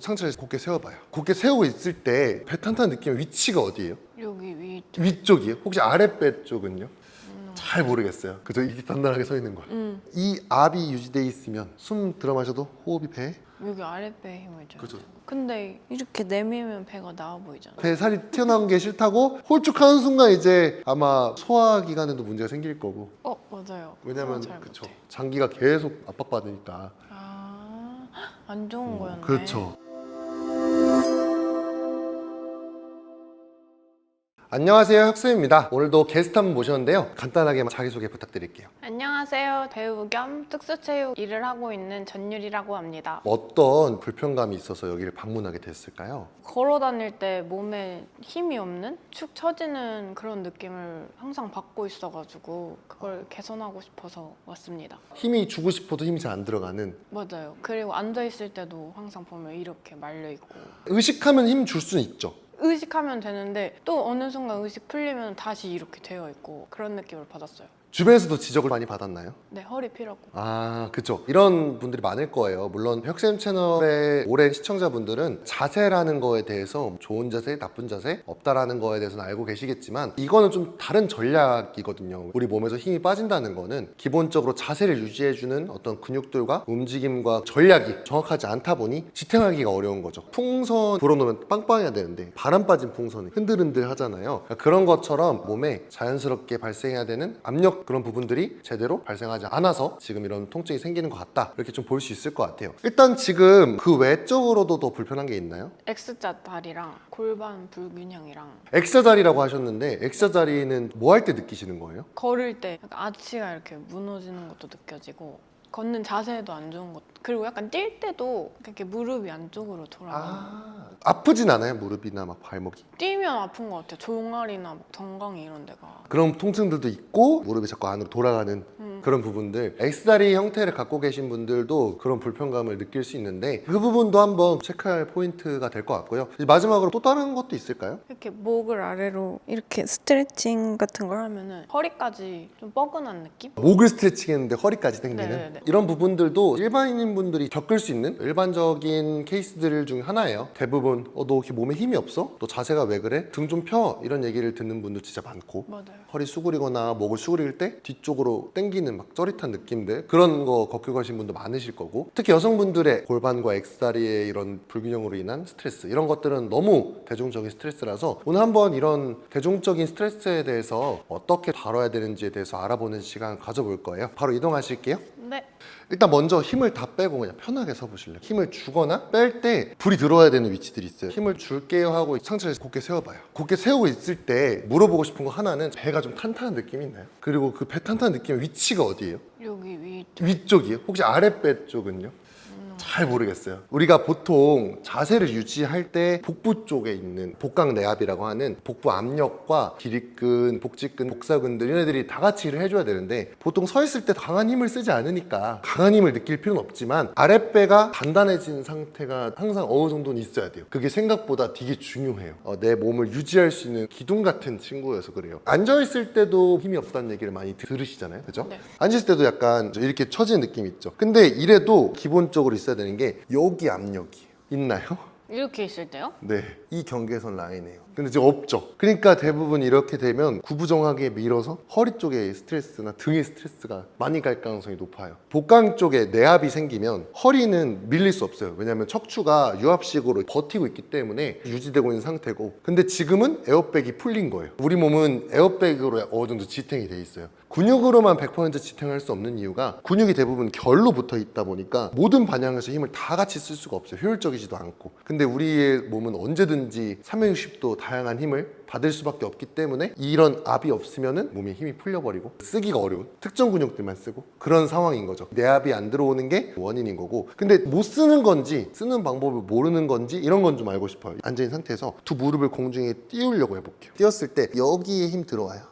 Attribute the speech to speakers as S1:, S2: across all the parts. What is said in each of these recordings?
S1: 상체를 곧게 세워봐요. 곧게 세우고 있을 때 배 탄탄한 느낌의 위치가 어디예요?
S2: 여기
S1: 위쪽이에요? 혹시 아랫배 쪽은요? 잘 모르겠어요. 그저 이렇게 단단하게 서 있는 거예요. 이 압이 유지돼 있으면 숨 들어 마셔도 호흡이 배
S2: 여기 아랫배에 힘을 줘요.
S1: 그죠.
S2: 근데 이렇게 내밀면 배가 나와 보이잖아.
S1: 배 살이 튀어나온 게 싫다고 홀쭉하는 순간 이제 아마 소화기관에도 문제가 생길 거고.
S2: 맞아요.
S1: 왜냐면
S2: 잘
S1: 그쵸,
S2: 못해.
S1: 장기가 계속 압박받으니까.
S2: 안 좋은 거였네.
S1: 그렇죠. 안녕하세요, 혁수입니다. 오늘도 게스트 한 분 모셨는데요. 간단하게 자기소개 부탁드릴게요.
S2: 안녕하세요. 배우 겸 특수체육 일을 하고 있는 전율이라고 합니다.
S1: 어떤 불편감이 있어서 여기를 방문하게 됐을까요?
S2: 걸어 다닐 때 몸에 힘이 없는 축 처지는 그런 느낌을 항상 받고 있어가지고 그걸 개선하고 싶어서 왔습니다.
S1: 힘이 주고 싶어도 힘이 잘 안 들어가는.
S2: 맞아요. 그리고 앉아 있을 때도 항상 보면 이렇게 말려 있고
S1: 의식하면 힘 줄 수는 있죠.
S2: 의식하면 되는데 또 어느 순간 의식 풀리면 다시 이렇게 되어 있고 그런 느낌을 받았어요.
S1: 주변에서도 지적을 많이 받았나요?
S2: 네, 허리 피라고.
S1: 그쵸. 이런 분들이 많을 거예요. 물론 혁쌤 채널의 오랜 시청자분들은 자세라는 거에 대해서 좋은 자세, 나쁜 자세 없다라는 거에 대해서는 알고 계시겠지만 이거는 좀 다른 전략이거든요. 우리 몸에서 힘이 빠진다는 거는 기본적으로 자세를 유지해주는 어떤 근육들과 움직임과 전략이 정확하지 않다 보니 지탱하기가 어려운 거죠. 풍선 불어놓으면 빵빵해야 되는데 바람 빠진 풍선이 흔들흔들 하잖아요. 그런 것처럼 몸에 자연스럽게 발생해야 되는 압력 그런 부분들이 제대로 발생하지 않아서 지금 이런 통증이 생기는 것 같다, 이렇게 좀 볼 수 있을 것 같아요. 일단 지금 그 외적으로도 더 불편한 게 있나요?
S2: X자 다리랑 골반 불균형이랑
S1: X자 다리라고 하셨는데 X자 다리는 뭐 할 때 느끼시는 거예요?
S2: 걸을 때 약간 아치가 이렇게 무너지는 것도 느껴지고 걷는 자세도 안 좋은 것, 그리고 약간 뛸 때도 이렇게 무릎이 안쪽으로 돌아가요.
S1: 아프진 않아요? 무릎이나 막 발목이?
S2: 뛰면 아픈 것 같아요. 종아리나 막 정강이 이런 데가.
S1: 그런 통증들도 있고 무릎이 자꾸 안으로 돌아가는 그런 부분들, X다리 형태를 갖고 계신 분들도 그런 불편감을 느낄 수 있는데 그 부분도 한번 체크할 포인트가 될 것 같고요. 이제 마지막으로 또 다른 것도 있을까요?
S2: 이렇게 목을 아래로 이렇게 스트레칭 같은 걸 하면은 허리까지 좀 뻐근한 느낌?
S1: 목을 스트레칭 했는데 허리까지 당기는
S2: 네네네.
S1: 이런 부분들도 일반인 분들이 겪을 수 있는 일반적인 케이스들 중 하나예요. 대부분 너 이렇게 몸에 힘이 없어? 너 자세가 왜 그래? 등 좀 펴? 이런 얘기를 듣는 분들 진짜 많고,
S2: 맞아요.
S1: 허리 수그리거나 목을 수그릴 때 뒤쪽으로 당기는 막 쩌릿한 느낌들, 그런 거 겪고 가신 분도 많으실 거고, 특히 여성분들의 골반과 X다리의 이런 불균형으로 인한 스트레스, 이런 것들은 너무 대중적인 스트레스라서 오늘 한번 이런 대중적인 스트레스에 대해서 어떻게 다뤄야 되는지에 대해서 알아보는 시간 가져볼 거예요. 바로 이동하실게요.
S2: 네.
S1: 일단 먼저 힘을 다 빼고 그냥 편하게 서보실래요? 힘을 주거나 뺄 때 불이 들어와야 되는 위치들이 있어요. 힘을 줄게요 하고 상체를 곧게 세워봐요. 곧게 세우고 있을 때 물어보고 싶은 거 하나는 배가 좀 탄탄한 느낌이 있나요? 그리고 그 배 탄탄한 느낌의 위치가 어디예요?
S2: 여기
S1: 위쪽이에요? 혹시 아랫배 쪽은요? 잘 모르겠어요. 우리가 보통 자세를 유지할 때 복부 쪽에 있는 복강 내압이라고 하는 복부 압력과 기립근, 복직근, 복사근들, 얘네들이 다 같이 일을 해줘야 되는데 보통 서 있을 때 강한 힘을 쓰지 않으니까 강한 힘을 느낄 필요는 없지만 아랫배가 단단해진 상태가 항상 어느 정도는 있어야 돼요. 그게 생각보다 되게 중요해요. 내 몸을 유지할 수 있는 기둥 같은 친구여서 그래요. 앉아있을 때도 힘이 없다는 얘기를 많이 들으시잖아요, 그죠?
S2: 네.
S1: 앉았을 때도 약간 이렇게 처지는 느낌이 있죠. 근데 이래도 기본적으로 있어야 되는 게 여기 압력이 있나요?
S2: 이렇게 있을 때요?
S1: 네, 이 경계선 라인이에요. 근데 지금 없죠. 그러니까 대부분 이렇게 되면 구부정하게 밀어서 허리 쪽에 스트레스나 등의 스트레스가 많이 갈 가능성이 높아요. 복강 쪽에 내압이 생기면 허리는 밀릴 수 없어요. 왜냐하면 척추가 유압식으로 버티고 있기 때문에 유지되고 있는 상태고, 근데 지금은 에어백이 풀린 거예요. 우리 몸은 에어백으로 어느 정도 지탱이 돼 있어요. 근육으로만 100% 지탱할 수 없는 이유가 근육이 대부분 결로 붙어 있다 보니까 모든 방향에서 힘을 다 같이 쓸 수가 없어요. 효율적이지도 않고. 근데 우리의 몸은 언제든지 360도 다양한 힘을 받을 수밖에 없기 때문에 이런 압이 없으면은 몸에 힘이 풀려버리고 쓰기가 어려운 특정 근육들만 쓰고 그런 상황인 거죠. 내압이 안 들어오는 게 원인인 거고, 근데 못 쓰는 건지 쓰는 방법을 모르는 건지 이런 건 좀 알고 싶어요. 앉아있는 상태에서 두 무릎을 공중에 띄우려고 해볼게요. 띄웠을 때 여기에 힘 들어와요.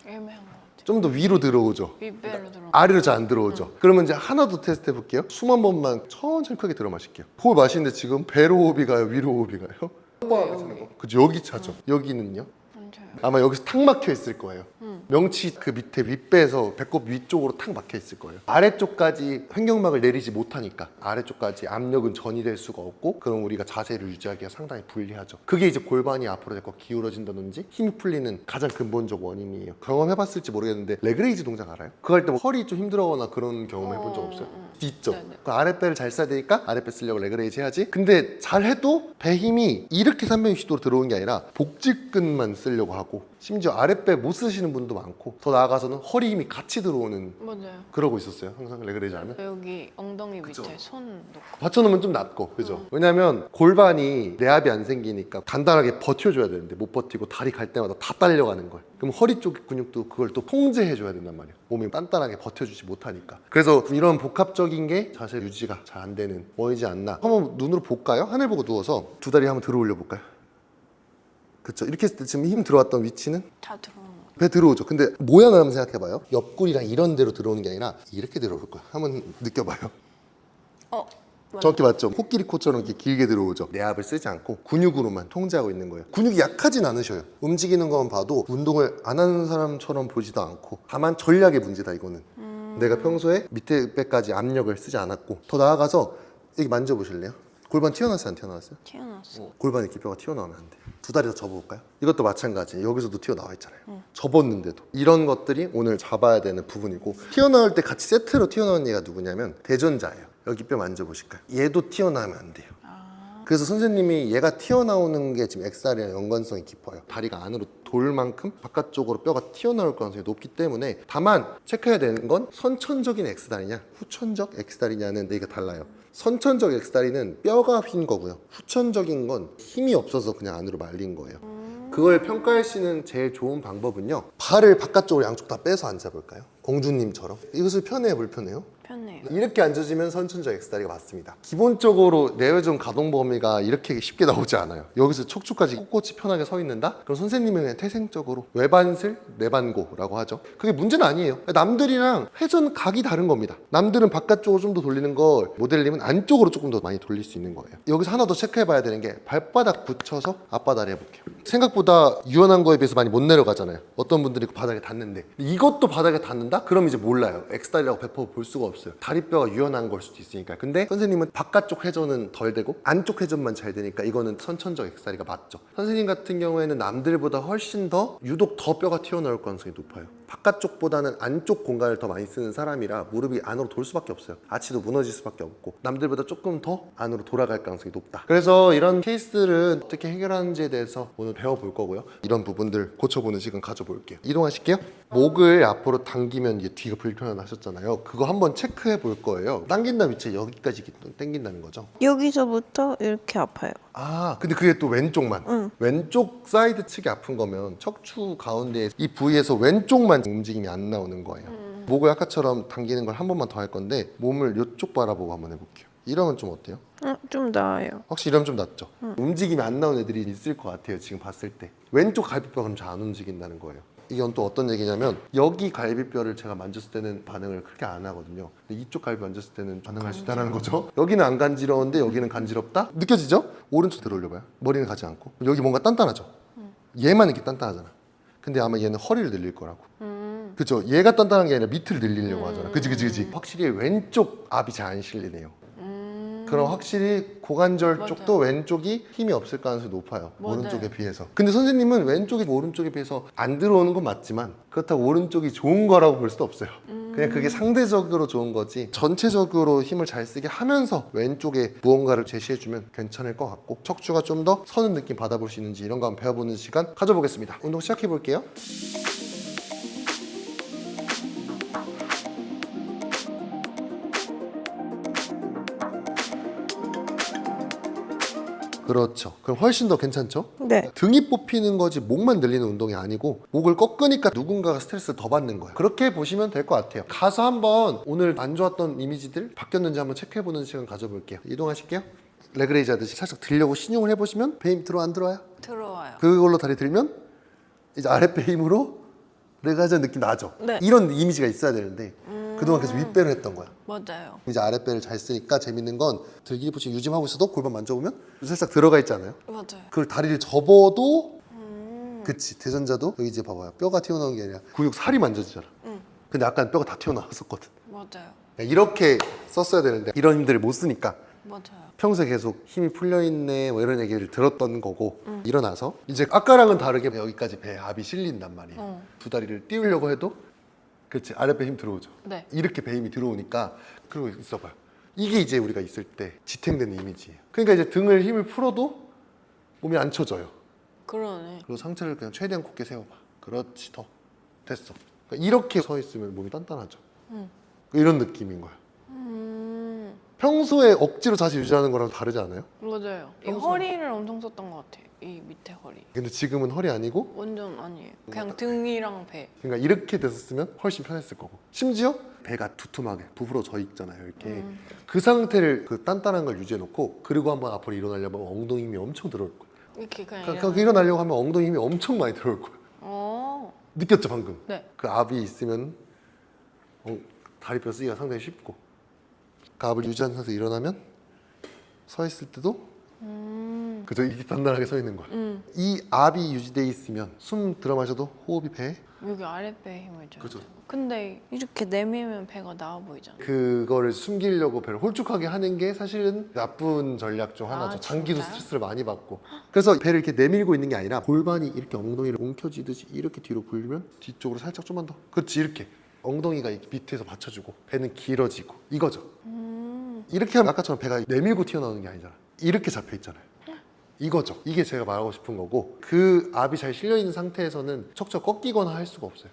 S2: 애매한 것 같아요.
S1: 좀 더 위로 들어오죠.
S2: 윗배로 들어.
S1: 아래로 잘 안 들어오죠. 그러면 이제 하나 더 테스트 해볼게요. 숨 한 번만 천천히 크게 들어 마실게요. 호흡 마시는데 지금 배로 호흡이 가요? 위로 호흡이 가요?
S2: 여기.
S1: 그죠, 여기 차죠. 여기는요?
S2: 앉아요.
S1: 아마 여기서 탁 막혀 있을 거예요. 명치 그 밑에 윗배에서 배꼽 위쪽으로 탁 막혀 있을 거예요. 아래쪽까지 횡격막을 내리지 못하니까 아래쪽까지 압력은 전이될 수가 없고, 그럼 우리가 자세를 유지하기가 상당히 불리하죠. 그게 이제 골반이 앞으로 자꾸 기울어진다든지 힘이 풀리는 가장 근본적 원인이에요. 경험해봤을지 모르겠는데 레그레이즈 동작 알아요? 그거 할 때 뭐 허리 좀 힘들어하거나 그런 경험 해본 적 없어요? 있죠.
S2: 네네.
S1: 그 아랫배를 잘 써야 되니까 아랫배 쓰려고 레그레이즈 해야지. 근데 잘 해도 배 힘이 이렇게 360도로 들어오는 게 아니라 복직근만 쓰려고 하고, 심지어 아랫배 못 쓰시는 분도 많고, 더 나아가서는 허리 힘이 같이 들어오는,
S2: 맞아요.
S1: 그러고 있었어요. 항상 레그레이즈 하면.
S2: 여기 엉덩이
S1: 그쵸.
S2: 밑에 손 놓고.
S1: 받쳐놓으면 좀 낫고, 그죠? 왜냐면 골반이 내압이 안 생기니까 단단하게 버텨줘야 되는데 못 버티고 다리 갈 때마다 다 딸려가는 거예요. 그럼 허리 쪽 근육도 그걸 또 통제해줘야 된단 말이에요. 몸이 단단하게 버텨주지 못하니까. 그래서 이런 복합적인 게 자세 유지가 잘 안 되는 원이지 않나. 한번 눈으로 볼까요? 하늘 보고 누워서 두 다리 한번 들어 올려 볼까요? 그렇죠. 이렇게 했을 때 지금 힘 들어왔던 위치는
S2: 다 들어오는 거.
S1: 배 들어오죠. 근데 모양을 한번 생각해봐요. 옆구리랑 이런 데로 들어오는 게 아니라 이렇게 들어올 거야. 한번 느껴봐요.
S2: 맞아.
S1: 정확히 맞죠? 코끼리 코처럼 이렇게 길게 들어오죠. 내압을 쓰지 않고 근육으로만 통제하고 있는 거예요. 근육이 약하진 않으셔요. 움직이는 것만 봐도 운동을 안 하는 사람처럼 보지도 않고, 다만 전략의 문제다 이거는. 내가 평소에 밑에 배까지 압력을 쓰지 않았고. 더 나아가서 여기 만져보실래요? 골반 튀어나왔어요, 안 튀어나왔어요?
S2: 튀어나왔어.
S1: 골반 이렇게 뼈가 튀어나오면 안 돼요. 두 다리 더 접어볼까요? 이것도 마찬가지. 여기서도 튀어나와 있잖아요. 접었는데도. 이런 것들이 오늘 잡아야 되는 부분이고, 튀어나올 때 같이 세트로 튀어나온 얘가 누구냐면 대전자예요. 여기 뼈 만져보실까요? 얘도 튀어나오면 안 돼요. 그래서 선생님이 얘가 튀어나오는 게 지금 엑살이랑 연관성이 깊어요. 다리가 안으로 돌 만큼 바깥쪽으로 뼈가 튀어나올 가능성이 높기 때문에, 다만 체크해야 되는 건 선천적인 엑스다리냐 후천적 엑스다리냐는 얘기가 달라요. 선천적 엑스다리는 뼈가 휜 거고요. 후천적인 건 힘이 없어서 그냥 안으로 말린 거예요. 그걸 평가할 수 있는 제일 좋은 방법은요, 발을 바깥쪽으로 양쪽 다 빼서 앉아볼까요? 공주님처럼. 이것을 편해요, 불편해요?
S2: 편해요.
S1: 이렇게 앉아지면 선천적 엑스다리가 맞습니다. 기본적으로 내외전 가동 범위가 이렇게 쉽게 나오지 않아요. 여기서 척추까지 꼿꼿이 편하게 서 있는다? 그럼 선생님은 그냥 태생적으로 외반슬, 내반고라고 하죠. 그게 문제는 아니에요. 남들이랑 회전 각이 다른 겁니다. 남들은 바깥쪽으로 좀 더 돌리는 걸 모델님은 안쪽으로 조금 더 많이 돌릴 수 있는 거예요. 여기서 하나 더 체크해 봐야 되는 게, 발바닥 붙여서 앞바다리 해볼게요. 생각보다 유연한 거에 비해서 많이 못 내려가잖아요. 어떤 분들이 바닥에 닿는데, 이것도 바닥에 닿는다? 그럼 이제 몰라요. 엑스다리라고 100% 볼 수가 없어요. 다리뼈가 유연한 걸 수도 있으니까. 근데 선생님은 바깥쪽 회전은 덜 되고 안쪽 회전만 잘 되니까 이거는 선천적 엑스다리가 맞죠. 선생님 같은 경우에는 남들보다 훨씬 더 유독 더 뼈가 튀어나올 가능성이 높아요. 바깥쪽보다는 안쪽 공간을 더 많이 쓰는 사람이라 무릎이 안으로 돌 수밖에 없어요. 아치도 무너질 수밖에 없고, 남들보다 조금 더 안으로 돌아갈 가능성이 높다. 그래서 이런 케이스들은 어떻게 해결하는지에 대해서 오늘 배워볼 거고요. 이런 부분들 고쳐보는 시간 가져볼게요. 이동하실게요. 목을 앞으로 당기면 이게 뒤가 불편하다 하셨잖아요. 그거 한번 체크해 볼 거예요. 당긴다 위치에 여기까지 당긴다는 거죠.
S3: 여기서부터 이렇게 아파요.
S1: 아, 근데 그게 또 왼쪽만. 왼쪽 사이드 측이 아픈 거면 척추 가운데 이 부위에서 왼쪽만 움직임이 안 나오는 거예요. 목을 아까처럼 당기는 걸 한 번만 더 할 건데, 몸을 이쪽 바라보고 한번 해볼게요. 이러면 좀 어때요?
S3: 좀 나아요.
S1: 확실히 이러면 좀 낫죠? 움직임이 안 나오는 애들이 있을 것 같아요, 지금 봤을 때. 왼쪽 갈비뼈가 그럼 잘 안 움직인다는 거예요. 이건 또 어떤 얘기냐면, 여기 갈비뼈를 제가 만졌을 때는 반응을 크게 안 하거든요. 근데 이쪽 갈비 만졌을 때는 반응할 수 있다는 거죠. 여기는 안 간지러운데 여기는 간지럽다? 느껴지죠? 오른쪽 들어 올려봐요. 머리는 가지 않고. 여기 뭔가 단단하죠? 얘만 이렇게 단단하잖아. 근데 아마 얘는 허리를 늘릴 거라고. 그죠? 얘가 단단한 게 아니라 밑을 늘리려고 하잖아. 그지? 확실히 왼쪽 압이 잘 안 실리네요. 그럼 확실히 고관절
S2: 맞아요.
S1: 쪽도 왼쪽이 힘이 없을 가능성이 높아요.
S2: 맞아요.
S1: 오른쪽에 비해서. 근데 선생님은 왼쪽이 오른쪽에 비해서 안 들어오는 건 맞지만, 그렇다고 오른쪽이 좋은 거라고 볼 수도 없어요. 그냥 그게 상대적으로 좋은 거지, 전체적으로 힘을 잘 쓰게 하면서 왼쪽에 무언가를 제시해주면 괜찮을 것 같고, 척추가 좀 더 서는 느낌 받아볼 수 있는지 이런 거 한번 배워보는 시간 가져보겠습니다. 운동 시작해 볼게요. 그렇죠. 그럼 훨씬 더 괜찮죠?
S3: 네.
S1: 등이 뽑히는 거지 목만 늘리는 운동이 아니고, 목을 꺾으니까 누군가가 스트레스를 더 받는 거예요. 그렇게 보시면 될 것 같아요. 가서 한번 오늘 안 좋았던 이미지들 바뀌었는지 한번 체크해보는 시간 가져볼게요. 이동하실게요. 레그레이즈 하듯이 살짝 들려고 신용을 해보시면 배 힘 들어와 안 들어와요?
S2: 들어와요.
S1: 그걸로 다리 들면 이제 아랫배 힘으로 레그레이즈 느낌 나죠?
S2: 네.
S1: 이런 이미지가 있어야 되는데 그동안 계속 윗배를 했던 거야.
S2: 맞아요.
S1: 이제 아랫배를 잘 쓰니까 재밌는 건, 들기 포식 유지하고 있어도 골반 만져보면 살짝 들어가 있잖아요.
S2: 맞아요.
S1: 그걸 다리를 접어도 그치. 대전자도 여기 이제 봐봐요. 뼈가 튀어나온 게 아니라 근육 살이 만져지잖아.
S2: 응.
S1: 근데 아까는 뼈가 다 튀어나왔었거든.
S2: 맞아요.
S1: 이렇게 썼어야 되는데 이런 힘들을 못 쓰니까
S2: 맞아요.
S1: 평소에 계속 힘이 풀려있네 뭐 이런 얘기를 들었던 거고 일어나서 이제 아까랑은 다르게 여기까지 배에 압이 실린단 말이에요. 두 다리를 띄우려고 해도 그렇지 아랫배 힘 들어오죠.
S2: 네.
S1: 이렇게 배 힘이 들어오니까 그러고 있어봐요. 이게 이제 우리가 있을 때 지탱되는 이미지예요. 그러니까 이제 등을 힘을 풀어도 몸이 안 쳐져요.
S2: 그러네.
S1: 그리고 상체를 그냥 최대한 곧게 세워봐. 그렇지 더 됐어. 그러니까 이렇게 서 있으면 몸이 단단하죠. 이런 느낌인 거야. 평소에 억지로 자세 유지하는 거랑 다르지 않아요?
S2: 맞아요. 이
S1: 평소에-
S2: 허리를 엄청 썼던 것 같아요. 이 밑에 허리.
S1: 근데 지금은 허리 아니고
S2: 완전 아니에요. 그냥 등이랑 배.
S1: 그러니까 이렇게 됐었으면 훨씬 편했을 거고 심지어 배가 두툼하게 부풀어져 있잖아요 이렇게 그 상태를 그 단단한 걸 유지해 놓고 그리고 한번 앞으로 일어나려면 엉덩이 힘이 엄청 들어올 거예요.
S2: 이렇게 그냥
S1: 그러니까 일어나려고 하면 엉덩이 힘이 엄청 많이 들어올 거예요. 느꼈죠 방금?
S2: 네.
S1: 그 압이 있으면 다리뼈 쓰기가 상당히 쉽고 그 압을 유지한 상태에서 일어나면 서 있을 때도 그저 이게 단단하게 서 있는 거야. 이 압이 유지돼 있으면 숨 들어 마셔도 호흡이 배에
S2: 여기 아랫배에 힘을 줘요.
S1: 그죠.
S2: 근데 이렇게 내밀면 배가 나와 보이잖아.
S1: 그거를 숨기려고 배를 홀쭉하게 하는 게 사실은 나쁜 전략 중 하나죠.
S2: 아,
S1: 장기도
S2: 진짜요?
S1: 스트레스를 많이 받고. 그래서 배를 이렇게 내밀고 있는 게 아니라 골반이 이렇게 엉덩이를 움켜쥐듯이 이렇게 뒤로 굴리면 뒤쪽으로 살짝 좀만 더. 그렇지 이렇게. 엉덩이가 이렇게 밑에서 받쳐주고 배는 길어지고 이거죠. 이렇게 하면 아까처럼 배가 내밀고 튀어나오는 게 아니잖아. 이렇게 잡혀 있잖아요. 이거죠. 이게 제가 말하고 싶은 거고 그 압이 잘 실려 있는 상태에서는 척척 꺾이거나 할 수가 없어요.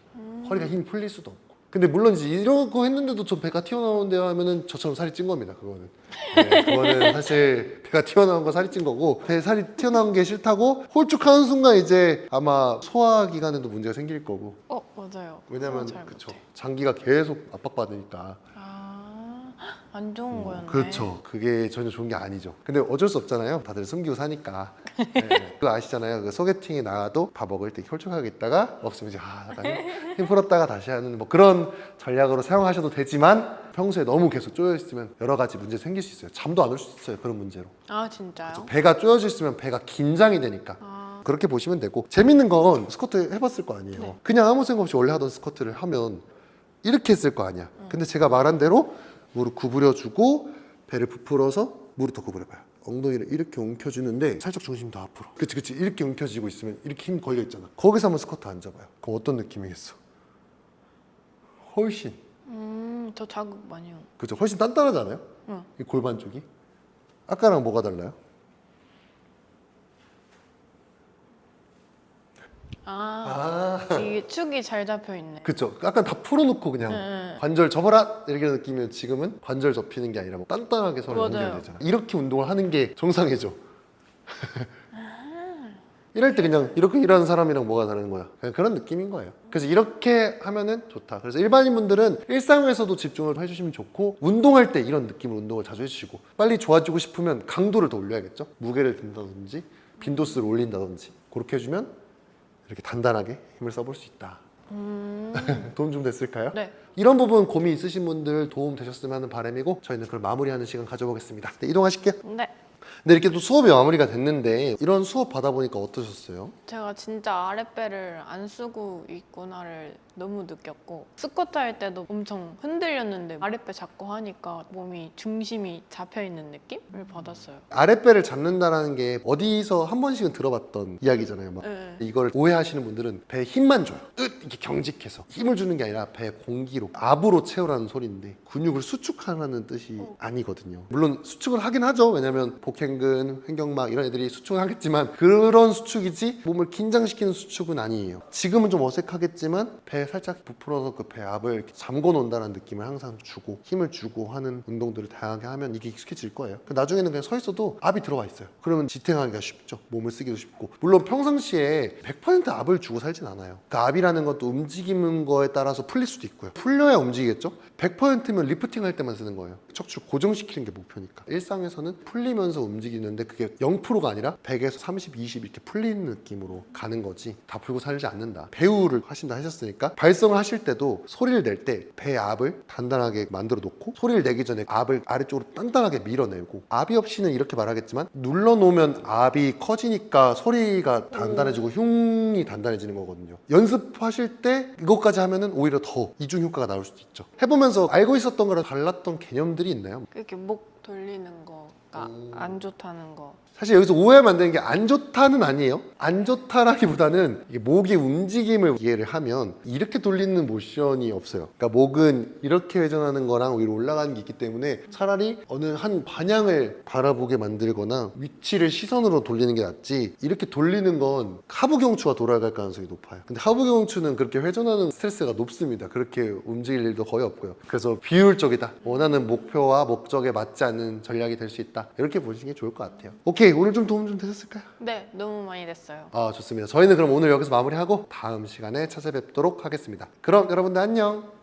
S1: 허리가 힘이 풀릴 수도 없고. 근데 물론 이제 이러고 했는데도 좀 배가 튀어나오는데요 하면은 저처럼 살이 찐 겁니다. 그거는. 네, 그거는 사실 배가 튀어나온 거 살이 찐 거고 배 살이 튀어나온 게 싫다고 홀쭉하는 순간 이제 아마 소화기관에도 문제가 생길 거고.
S2: 맞아요.
S1: 왜냐면
S2: 잘
S1: 그쵸
S2: 못해.
S1: 장기가 계속 압박받으니까.
S2: 안 좋은 거였네.
S1: 그렇죠. 그게 전혀 좋은 게 아니죠. 근데 어쩔 수 없잖아요. 다들 숨기고 사니까. 네. 그거 아시잖아요. 그 소개팅에 나가도 밥 먹을 때 홀쭉하게 있다가 없으면 이제 약간 힘 풀었다가 다시 하는 뭐 그런 전략으로 사용하셔도 되지만 평소에 너무 계속 쪼여 있으면 여러 가지 문제 생길 수 있어요. 잠도 안 올 수 있어요. 그런 문제로.
S2: 아 진짜요?
S1: 배가 쪼여져 있으면 배가 긴장이 되니까. 그렇게 보시면 되고 재밌는 건 스쿼트 해봤을 거 아니에요.
S2: 네.
S1: 그냥 아무 생각 없이 원래 하던 스쿼트를 하면 이렇게 했을 거 아니야. 근데 제가 말한 대로 무릎 구부려주고 배를 부풀어서 무릎 더 구부려봐요. 엉덩이를 이렇게 움켜주는데 살짝 중심 더 앞으로. 그치 이렇게 움켜쥐고 있으면 이렇게 힘 걸려 있잖아. 거기서 한번 스쿼트 앉아봐요. 그럼 어떤 느낌이겠어? 훨씬
S2: 더 자극 많이 오고.
S1: 그죠? 훨씬 단단하잖아요.
S2: 응.
S1: 이 골반 쪽이. 아까랑 뭐가 달라요?
S2: 이게 축이 잘 잡혀 있네.
S1: 그쵸. 약간 다 풀어놓고 그냥 관절 접어라 이렇게 느끼면 지금은 관절 접히는 게 아니라 뭐 단단하게 서로
S2: 맞아요.
S1: 연결되잖아. 이렇게 운동을 하는 게 정상이죠. 이럴 때 그냥 이렇게 일하는 사람이랑 뭐가 다른 거야. 그냥 그런 느낌인 거예요. 그래서 이렇게 하면은 좋다. 그래서 일반인 분들은 일상에서도 집중을 해주시면 좋고 운동할 때 이런 느낌으로 운동을 자주 해주시고 빨리 좋아지고 싶으면 강도를 더 올려야겠죠. 무게를 든다든지 빈도수를 올린다든지 그렇게 해주면 이렇게 단단하게 힘을 써볼 수 있다. 도움 좀 됐을까요?
S2: 네.
S1: 이런 부분 고민 있으신 분들 도움 되셨으면 하는 바람이고 저희는 그걸 마무리하는 시간 가져보겠습니다. 네, 이동하실게요.
S2: 네.
S1: 근데 이렇게 또 수업이 마무리가 됐는데 이런 수업 받아보니까 어떠셨어요?
S2: 제가 진짜 아랫배를 안 쓰고 있구나를 너무 느꼈고 스쿼트 할 때도 엄청 흔들렸는데 아랫배 잡고 하니까 몸이 중심이 잡혀있는 느낌을 받았어요.
S1: 아랫배를 잡는다는 게 어디서 한 번씩은 들어봤던 이야기잖아요. 막
S2: 네.
S1: 이걸 오해하시는 분들은 배에 힘만 줘요. 이렇게 경직해서 힘을 주는 게 아니라 배에 공기로 압으로 채우라는 소리인데 근육을 수축하라는 뜻이 아니거든요. 물론 수축을 하긴 하죠. 왜냐면 복행근, 횡격막 이런 애들이 수축을 하겠지만 그런 수축이지 몸을 긴장시키는 수축은 아니에요. 지금은 좀 어색하겠지만 배 살짝 부풀어서 그 배 압을 이렇게 잠궈 놓는다는 느낌을 항상 주고 힘을 주고 하는 운동들을 다양하게 하면 이게 익숙해질 거예요. 나중에는 그냥 서 있어도 압이 들어와 있어요. 그러면 지탱하기가 쉽죠. 몸을 쓰기도 쉽고. 물론 평상시에 100% 압을 주고 살진 않아요. 그 압이라는 것도 움직이는 거에 따라서 풀릴 수도 있고요. 풀려야 움직이겠죠. 100%면 리프팅 할 때만 쓰는 거예요. 척추를 고정시키는 게 목표니까. 일상에서는 풀리면서 움직이는 움직이는데 그게 0%가 아니라 100에서 30, 20 이렇게 풀리는 느낌으로 가는 거지. 다 풀고 살지 않는다. 배우를 하신다 하셨으니까 발성을 하실 때도 소리를 낼 때 배 압을 단단하게 만들어 놓고 소리를 내기 전에 압을 아래쪽으로 단단하게 밀어내고, 압이 없이는 이렇게 말하겠지만 눌러 놓으면 압이 커지니까 소리가 단단해지고 흉이 단단해지는 거거든요. 연습하실 때 이것까지 하면은 오히려 더 이중 효과가 나올 수도 있죠. 해보면서 알고 있었던 거랑 달랐던 개념들이 있나요?
S2: 이렇게 목 돌리는 거가 안 좋다는 거.
S1: 사실 여기서 오해하면 안 되는 게 안 좋다는 아니에요. 안 좋다라기보다는 이게 목의 움직임을 이해를 하면 이렇게 돌리는 모션이 없어요. 그러니까 목은 이렇게 회전하는 거랑 위로 올라가는 게 있기 때문에 차라리 어느 한 방향을 바라보게 만들거나 위치를 시선으로 돌리는 게 낫지, 이렇게 돌리는 건 하부경추가 돌아갈 가능성이 높아요. 근데 하부경추는 그렇게 회전하는 스트레스가 높습니다. 그렇게 움직일 일도 거의 없고요. 그래서 비효율적이다, 원하는 목표와 목적에 맞지 않는 전략이 될 수 있다, 이렇게 보시는 게 좋을 것 같아요. 오케이, 오늘 좀 도움 좀 되셨을까요?
S2: 네, 너무 많이 됐어요.
S1: 좋습니다. 저희는 그럼 오늘 여기서 마무리하고 다음 시간에 찾아뵙도록 하겠습니다. 그럼 여러분들 안녕.